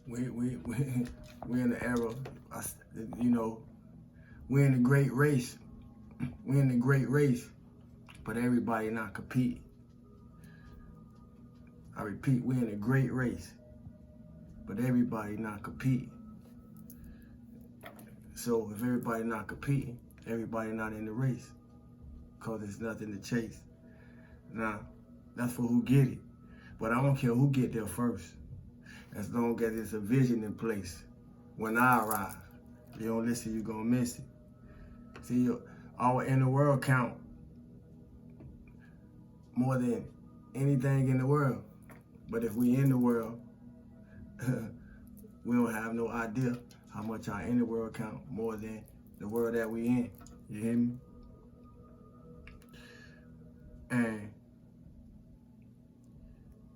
we're in the era, you know, we're in the great race. We're in the great race, but everybody not competing. I repeat, we're in a great race, but everybody not competing. So if everybody not competing, everybody not in the race, because there's nothing to chase. Now, that's for who get it. But I don't care who get there first, as long as there's a vision in place. When I arrive, you don't listen, you're gonna miss it. See, our inner world count more than anything in the world. But if we in the world, we don't have no idea how much our inner world count more than the world that we in. You hear me? And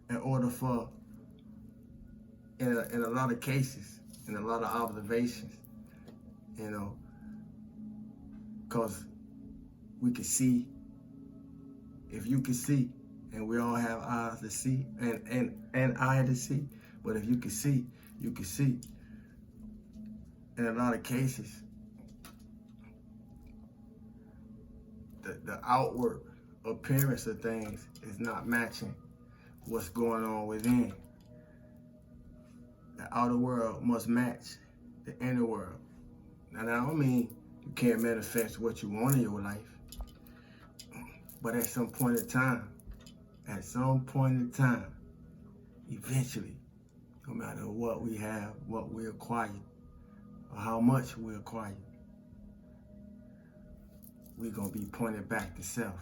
in order for, in a lot of cases, in a lot of observations, you know, because we can see, if you can see, and we all have eyes to see, and eye to see, but if you can see, you can see. In a lot of cases, the outward appearance of things is not matching what's going on within. The outer world must match the inner world. Now, that don't mean you can't manifest what you want in your life, but at some point in time, eventually, no matter what we have, what we acquire, or how much we acquire, we're gonna be pointed back to self.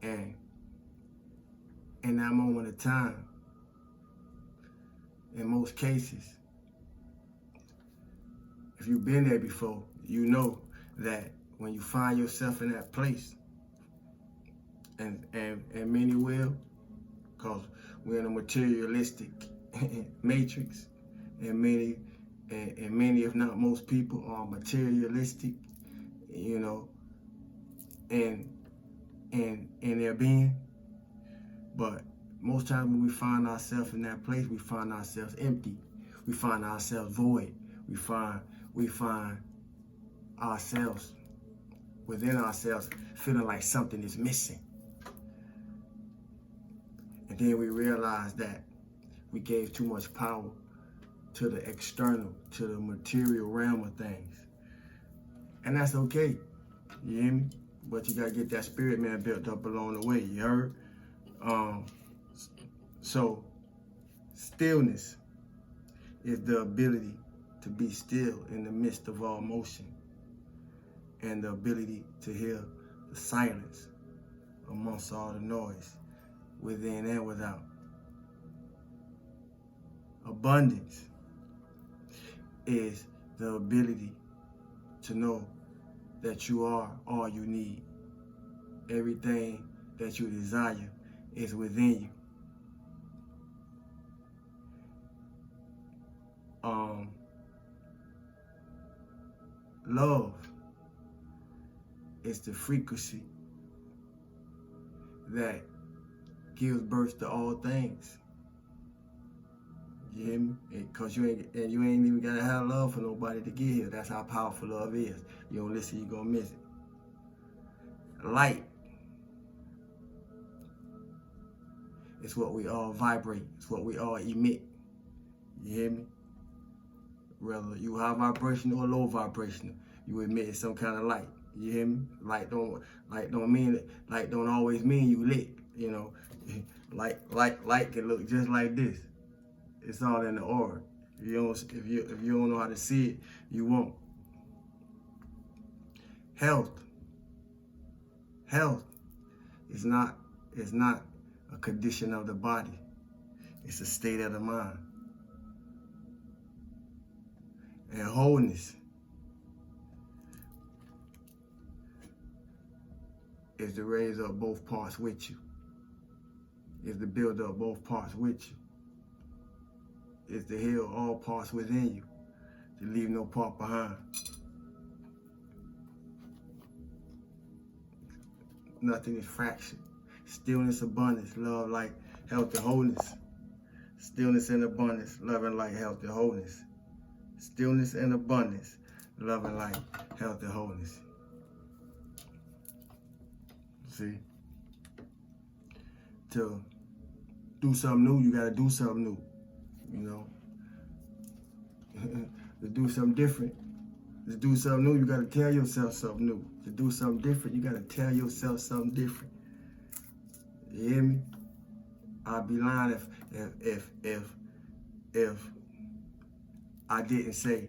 And in that moment of time, in most cases, if you've been there before, you know that when you find yourself in that place, and many will, because we're in a materialistic matrix, and many, if not most people, are materialistic, you know, in their being. But most times when we find ourselves in that place, we find ourselves empty. We find ourselves void. We find ourselves within ourselves feeling like something is missing. And then we realize that we gave too much power to the external, to the material realm of things. And that's okay, you hear me? But you gotta get that spirit man built up along the way, you heard? So, stillness is the ability to be still in the midst of all motion, and the ability to hear the silence amongst all the noise, within and without. Abundance is the ability to know that you are all you need. Everything that you desire is within you. Love is the frequency that gives birth to all things. You hear me? Because you ain't even gotta have love for nobody to get here. That's how powerful love is. You don't listen, you're gonna miss it. Light is what we all vibrate. It's what we all emit. You hear me? Whether you high vibrational or low vibrational, you emit some kind of light. You hear me? Light don't always mean you lit. You know, light can look just like this. It's all in the aura. If you don't know how to see it, you won't. Health is not a condition of the body. It's a state of the mind. And wholeness is to raise up both parts with you. Is to build up both parts with you. Is to heal all parts within you. To leave no part behind. Nothing is fraction. Stillness, abundance, love, light, health, and wholeness. Stillness and abundance, love and light, health and wholeness. Stillness and abundance, love and light, health and wholeness. See? To do something new, you gotta do something new. You know? To do something different. To do something new, you gotta tell yourself something new. To do something different, you gotta tell yourself something different. You hear me? I'd be lying if I didn't say,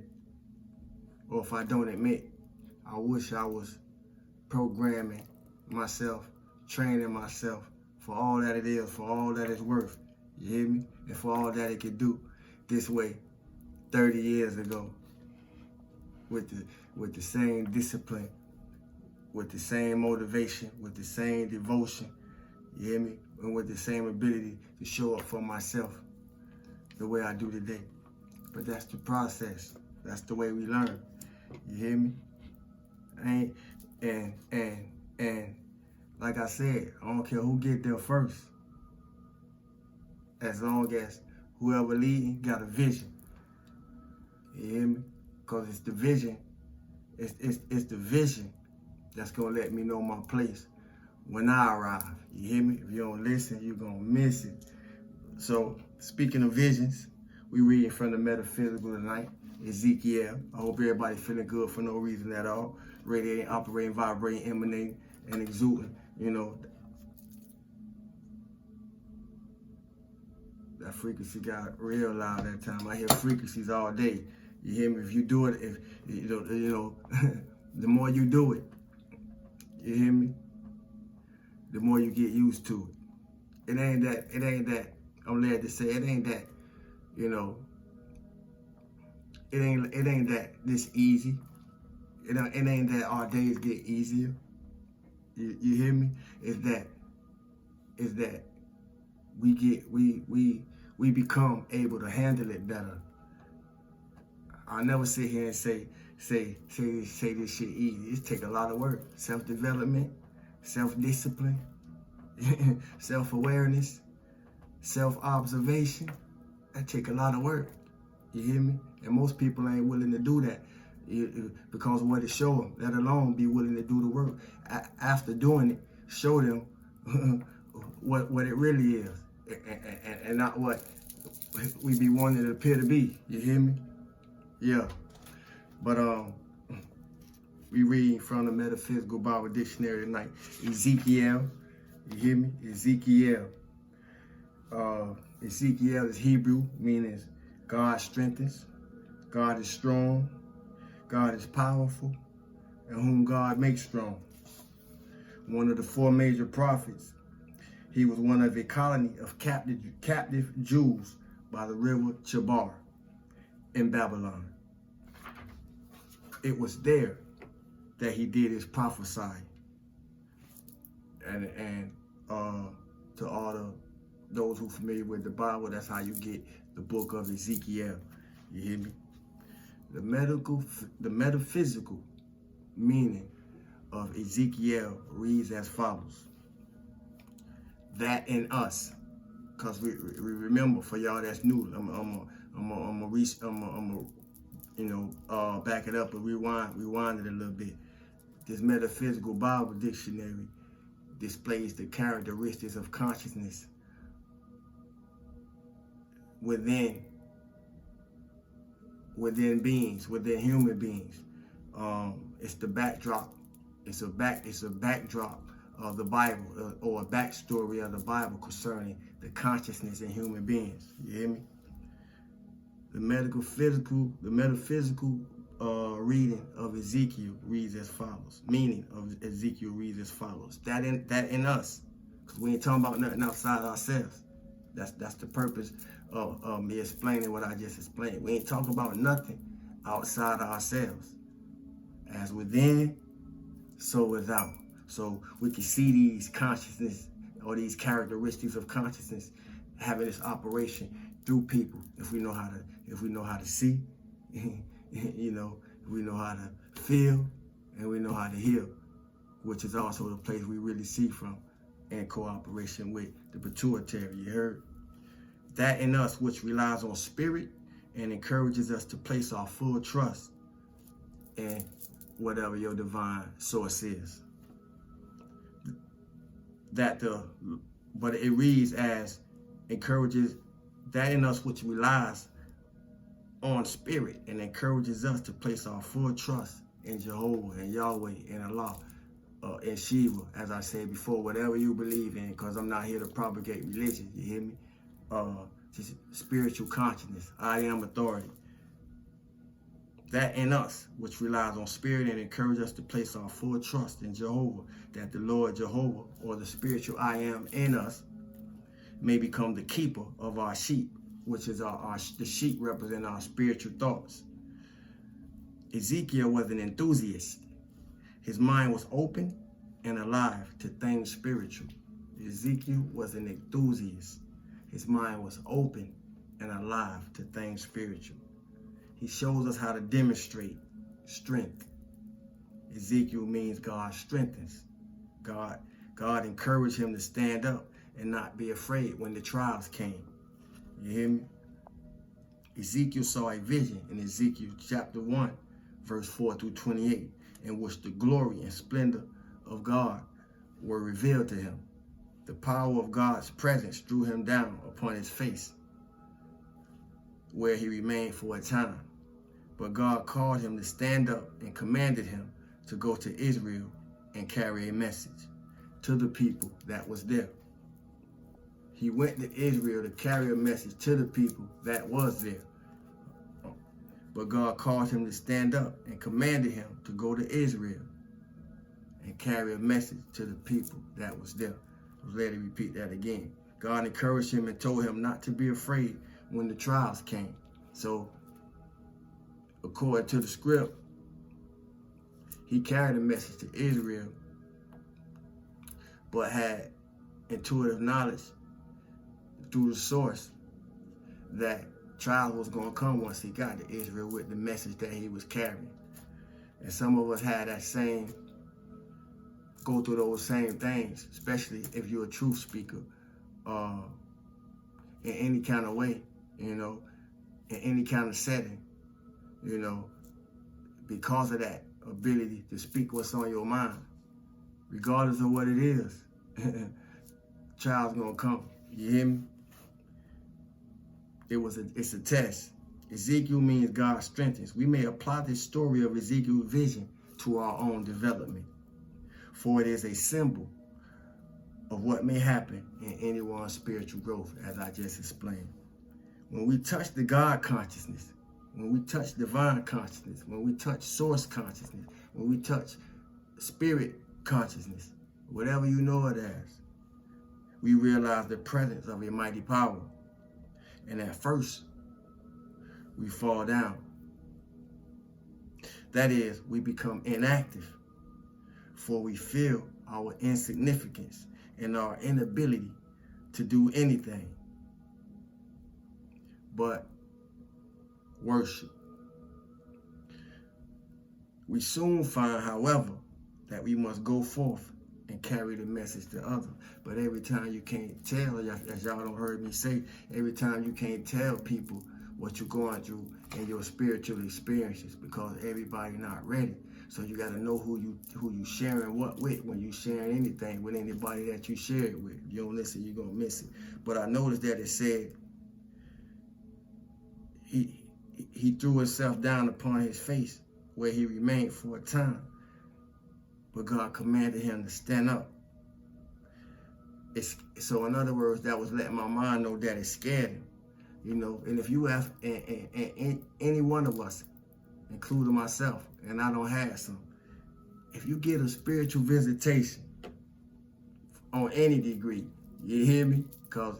or if I don't admit, I wish I was programming myself, training myself for all that it is, for all that it's worth. You hear me? And for all that it could do this way 30 years ago with the same discipline, with the same motivation, with the same devotion. You hear me? And with the same ability to show up for myself the way I do today. But that's the process. That's the way we learn. You hear me? And like I said, I don't care who get there first. As long as whoever leading got a vision. You hear me? Because it's the vision. It's the vision that's gonna let me know my place when I arrive. You hear me? If you don't listen, you're gonna miss it. So, speaking of visions, we reading from the metaphysical tonight, Ezekiel. I hope everybody feeling good for no reason at all. Radiating, operating, vibrating, emanating, and exuding. You know, that frequency got real loud that time. I hear frequencies all day. You hear me? If you do it, if you know, the more you do it, you hear me? The more you get used to it. It ain't that, I'm led to say, it ain't that, you know, it ain't that this easy. It ain't that our days get easier. You hear me? It's that we become able to handle it better. I'll never sit here and say this shit easy. It take a lot of work. Self-development, self-discipline, self-awareness, self-observation. That take a lot of work. You hear me? And most people ain't willing to do that because of what it show them, let alone be willing to do the work. After doing it, show them what it really is and not what we be wanting it to appear to be. You hear me? Yeah. But we read from the Metaphysical Bible Dictionary tonight. Ezekiel. You hear me? Ezekiel. Ezekiel is Hebrew, meaning God strengthens, God is strong, God is powerful, and whom God makes strong. One of the four major prophets. He was one of a colony of captive Jews by the river Chabar in Babylon. It was there that he did his prophesying. And to all those who are familiar with the Bible, that's how you get the book of Ezekiel. You hear me? The metaphysical meaning of Ezekiel reads as follows. That in us, because we remember, for y'all that's new, I'm back it up and rewind it a little bit. This Metaphysical Bible Dictionary displays the characteristics of consciousness within beings, within human beings. It's the backdrop. It's a backdrop of the Bible, or a backstory of the Bible concerning the consciousness in human beings. You hear me? The metaphysical reading of Ezekiel reads as follows. Meaning of Ezekiel reads as follows. That in us, because we ain't talking about nothing outside ourselves. That's the purpose of me explaining what I just explained. We ain't talking about nothing outside ourselves. As within, so without. So we can see these consciousness or these characteristics of consciousness having this operation through people. If we know how to see, you know, if we know how to feel, and we know how to heal, which is also the place we really see from in cooperation with the pituitary. You heard? that in us which relies on spirit and encourages us to place our full trust in whatever your divine source is. But it reads as encourages that in us which relies on spirit and encourages us to place our full trust in Jehovah and Yahweh and Allah and Shiva, as I said before, whatever you believe in, because I'm not here to propagate religion, you hear me? Just spiritual consciousness, I am authority. That in us, which relies on spirit and encourages us to place our full trust in Jehovah, that the Lord Jehovah, or the spiritual I am in us, may become the keeper of our sheep, which is the sheep represent our spiritual thoughts. Ezekiel was an enthusiast. His mind was open and alive to things spiritual. Ezekiel was an enthusiast. His mind was open and alive to things spiritual. He shows us how to demonstrate strength. Ezekiel means God strengthens. God encouraged him to stand up and not be afraid when the trials came. You hear me? Ezekiel saw a vision in Ezekiel chapter 1, verse 4 through 28, in which the glory and splendor of God were revealed to him. The power of God's presence drew him down upon his face, where he remained for a time. But God called him to stand up and commanded him to go to Israel and carry a message to the people that was there. He went to Israel to carry a message to the people that was there. But God called him to stand up and commanded him to go to Israel and carry a message to the people that was there. Let me repeat that again. God encouraged him and told him not to be afraid when the trials came. So, according to the script, he carried a message to Israel, but had intuitive knowledge through the source that trials was going to come once he got to Israel with the message that he was carrying. And some of us had that same, go through those same things, especially if you're a truth speaker, in any kind of way, in any kind of setting, because of that ability to speak what's on your mind, regardless of what it is. Trials gonna come. You hear me? It's a test. Ezekiel means God strengthens. We may apply this story of Ezekiel's vision to our own development, for it is a symbol of what may happen in anyone's spiritual growth, as I just explained. When we touch the God consciousness, when we touch divine consciousness, when we touch source consciousness, when we touch spirit consciousness, whatever you know it as, we realize the presence of a mighty power. And at first, we fall down. That is, we become inactive, for we feel our insignificance and our inability to do anything but worship. We soon find, however, that we must go forth and carry the message to others. But every time you can't tell, as y'all don't heard me say, every time you can't tell people what you're going through and your spiritual experiences, because everybody not ready. So you got to know who you sharing what with when you sharing anything with anybody that you share it with. If you don't listen, you're going to miss it. But I noticed that it said he threw himself down upon his face, where he remained for a time. But God commanded him to stand up. So in other words, that was letting my mind know that it scared him. And if you have, and any one of us, including myself, and I don't have some, if you get a spiritual visitation on any degree, you hear me? Because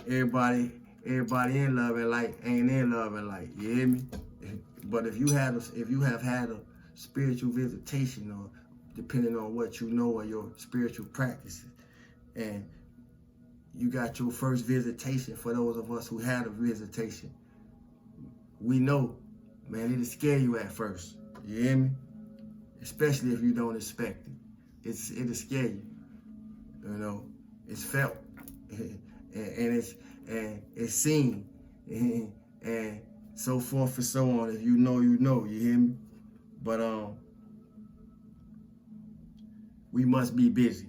everybody everybody in love and light ain't in love and light. You hear me? But if you have had a spiritual visitation, or depending on what you know or your spiritual practices, and you got your first visitation, for those of us who had a visitation, we know, man, it'll scare you at first. You hear me? Especially if you don't expect it. It'll scare you. You know, it's felt, and it's seen, and so forth and so on. If you know, you know. You hear me? But we must be busy.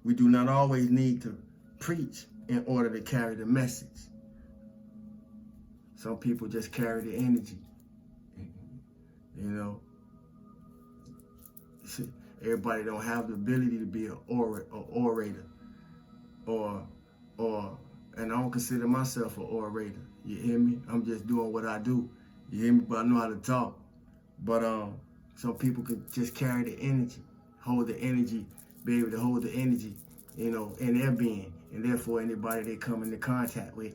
We do not always need to preach in order to carry the message. Some people just carry the energy. You know, everybody don't have the ability to be an orator, and I don't consider myself an orator. You hear me? I'm just doing what I do. You hear me? But I know how to talk. But some people can just carry the energy, hold the energy, be able to hold the energy, you know, in their being, and therefore anybody they come into contact with,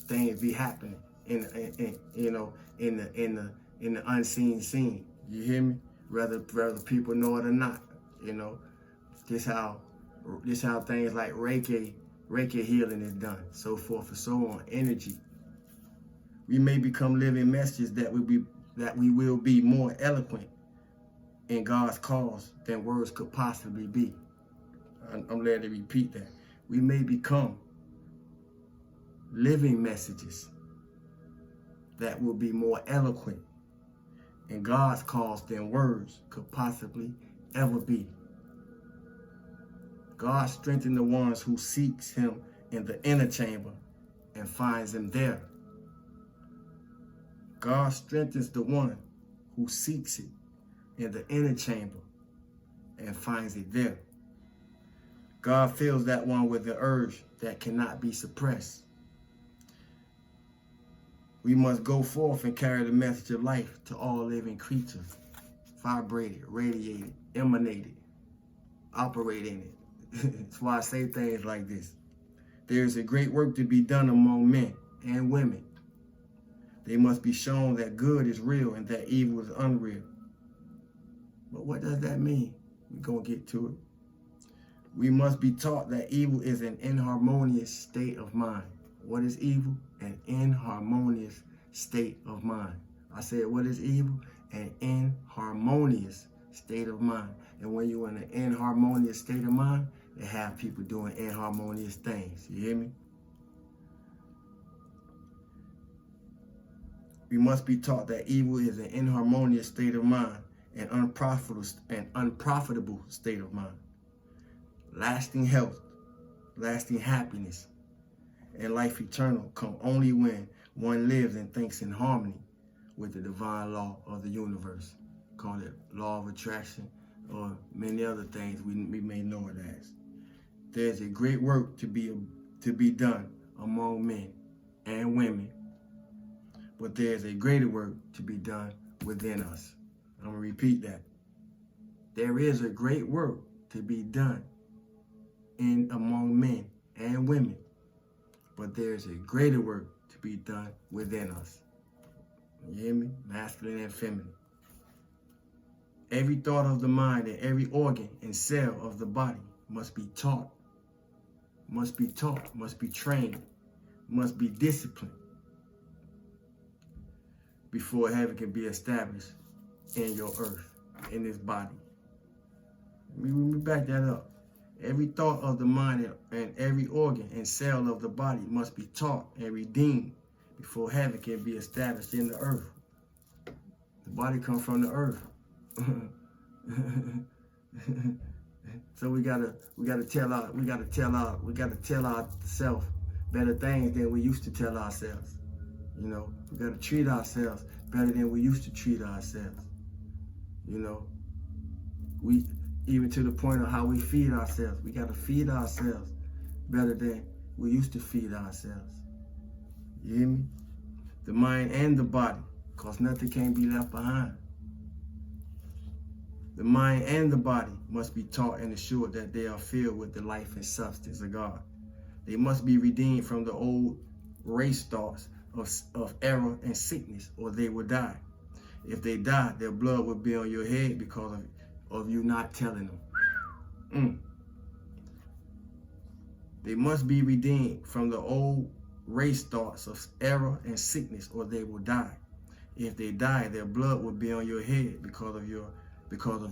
things be happening in you know, in the unseen scene. You hear me? Whether people know it or not, you know. This how things like Reiki healing is done, so forth and so on. Energy. We may become living messages that we will be more eloquent in God's cause than words could possibly be. I'm glad to repeat that. We may become living messages that will be more eloquent in God's cause than words could possibly ever be. God strengthens the ones who seeks him in the inner chamber and finds him there. God strengthens the one who seeks it in the inner chamber and finds it there. God fills that one with the urge that cannot be suppressed. We must go forth and carry the message of life to all living creatures, vibrated, radiated, emanated, operate in it. That's why I say things like this. There is a great work to be done among men and women. They must be shown that good is real and that evil is unreal. But what does that mean? We're going to get to it. We must be taught that evil is an inharmonious state of mind. What is evil? An inharmonious state of mind. I said, what is evil? An inharmonious state of mind. And when you're in an inharmonious state of mind, they have people doing inharmonious things. You hear me? We must be taught that evil is an inharmonious state of mind, an unprofitable state of mind. Lasting health, lasting happiness, and life eternal come only when one lives and thinks in harmony with the divine law of the universe. Call it law of attraction or many other things we may know it as. There's a great work to be done among men and women, but there's a greater work to be done within us. I'm going to repeat that. There is a great work to be done among men and women, but there's a greater work to be done within us. You hear me? Masculine and feminine. Every thought of the mind and every organ and cell of the body must be taught, must be trained, must be disciplined before heaven can be established in your earth, in this body. Let me back that up. Every thought of the mind and every organ and cell of the body must be taught and redeemed before heaven can be established in the earth. The body comes from the earth. So we gotta tell ourselves better things than we used to tell ourselves. You know, we gotta treat ourselves better than we used to treat ourselves. You know, even to the point of how we feed ourselves. We got to feed ourselves better than we used to feed ourselves. You hear me? The mind and the body, because nothing can be left behind. The mind and the body must be taught and assured that they are filled with the life and substance of God. They must be redeemed from the old race thoughts of error and sickness, or they will die. If they die, their blood will be on your head because of you not telling them. They must be redeemed from the old race thoughts of error and sickness, or they will die. If they die, their blood will be on your head because of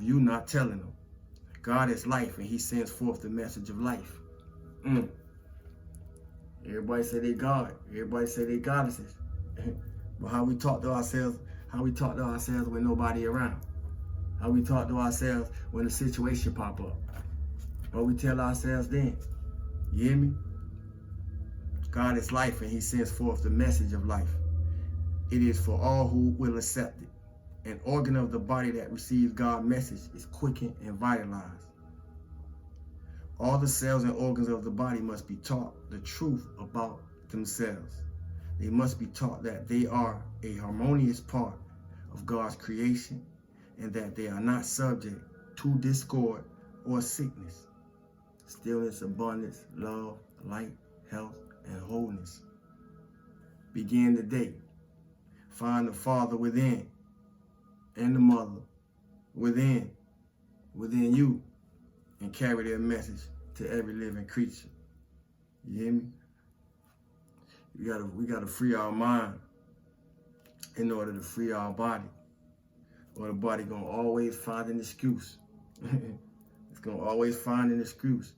you not telling them. God is life, and he sends forth the message of life. Everybody say they God. Everybody say they goddesses. But how we talk to ourselves when nobody around? How we talk to ourselves when the situation pop up? What we tell ourselves then? You hear me? God is life, and he sends forth the message of life. It is for all who will accept it. An organ of the body that receives God's message is quickened and vitalized. All the cells and organs of the body must be taught the truth about themselves. They must be taught that they are a harmonious part of God's creation and that they are not subject to discord or sickness. Stillness, abundance, love, light, health, and wholeness. Begin today. Find the Father within and the Mother within you, and carry their message to every living creature. You hear me? We gotta free our mind in order to free our body, or the body gonna always find an excuse. It's gonna always find an excuse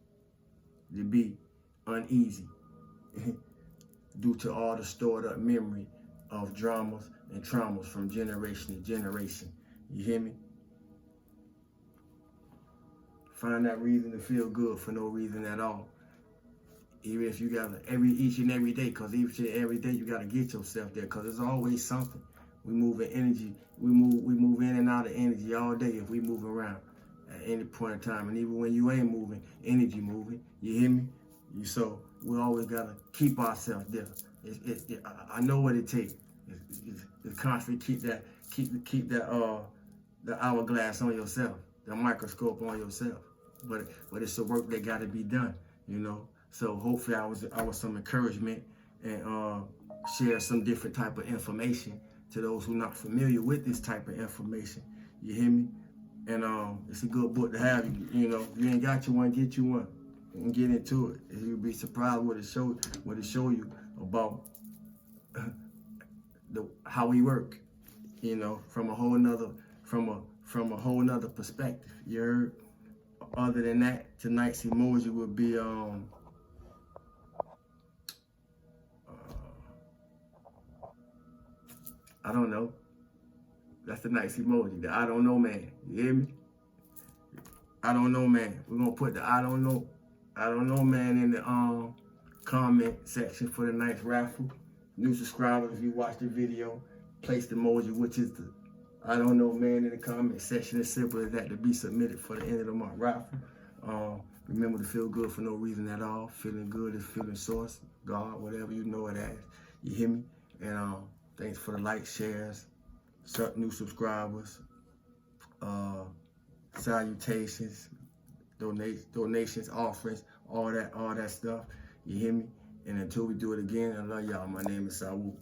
to be uneasy due to all the stored up memory of dramas and traumas from generation to generation. You hear me? Find that reason to feel good for no reason at all. Even if you gotta each and every day, because each and every day you gotta get yourself there, because there's always something. We move in energy. We move in and out of energy all day if we move around at any point in time. And even when you ain't moving, energy moving. You hear me? So we always gotta keep ourselves there. I know what it takes. It's constantly keep that the hourglass on yourself, the microscope on yourself. But it's the work that got to be done, you know. So hopefully I was some encouragement and share some different type of information to those who not familiar with this type of information. You hear me? And it's a good book to have. You know, if you ain't got you one, get you one and get into it. You'll be surprised what it show you about how we work. You know, from a whole nother perspective. You heard? Other than that, tonight's emoji would be I don't know. That's the nice emoji, the I don't know man. You hear me? I don't know man. We're gonna put the I don't know man in the comment section for the night's raffle. New subscribers, if you watch the video, place the emoji, which is the I don't know man, in the comment section. As simple as that, to be submitted for the end of the month raffle. Remember to feel good for no reason at all. Feeling good is feeling source, God, whatever you know it as. You hear me? And thanks for the likes, shares, new subscribers, salutations, donations, offerings, all that stuff. You hear me? And until we do it again, I love y'all. My name is Sawu.